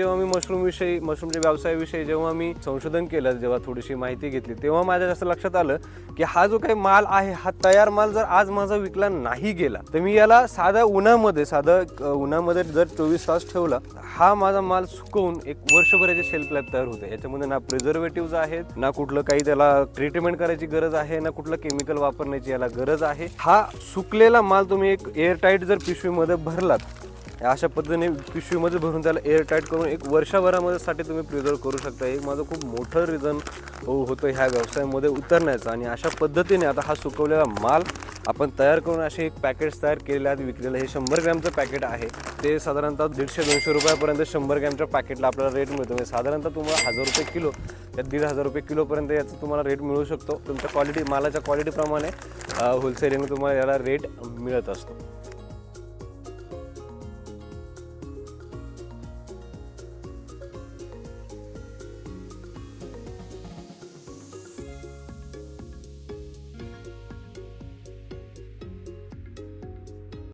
जेव्हा मी मशरूमच्या व्यवसायाविषयी जेव्हा मी संशोधन केलं, जेव्हा थोडीशी माहिती घेतली, तेव्हा माझ्या जास्त लक्षात आलं की हा जो काही माल आहे, हा तयार माल जर आज माझा विकला नाही गेला तर मी याला साध्या उन्हामध्ये जर 24 तास ठेवला, हा माझा माल सुकवून एक वर्षभराची शेल्फ लाईफ तयार होते. याच्यामध्ये ना प्रिझर्वेटिव्ह आहेत, ना कुठलं काही त्याला ट्रीटमेंट करायची गरज आहे, ना कुठलं केमिकल वापरण्याची याला गरज आहे. हा सुकलेला माल तुम्ही एक एअरटाईट जर पिशवीमध्ये भरलात, अशा पद्धतीने पिशवीमध्ये भरून त्याला एअरटाईट करून एक वर्षभरामध्ये तुम्ही प्रिझर्व करू शकता. एक माझं खूप मोठं रिझन होतं ह्या व्यवसायामध्ये उतरण्याचं. आणि अशा पद्धतीने आता हा सुकवलेला माल आपण तयार करून असे एक पॅकेट्स तयार केलेले आहेत, विकलेलं. हे 100 ग्रॅमचं पॅकेट आहे. ते साधारणतः 150-200 रुपयापर्यंत 100 ग्रॅमच्या पॅकेटला आपल्याला रेट मिळतो. म्हणजे साधारणतः तुम्हाला 1000 रुपये किलो या 1500 रुपये किलोपर्यंत याचा तुम्हाला रेट मिळू शकतो. तुमच्या मालाच्या क्वालिटीप्रमाणे होलसेलिंग तुम्हाला याला रेट मिळत असतो.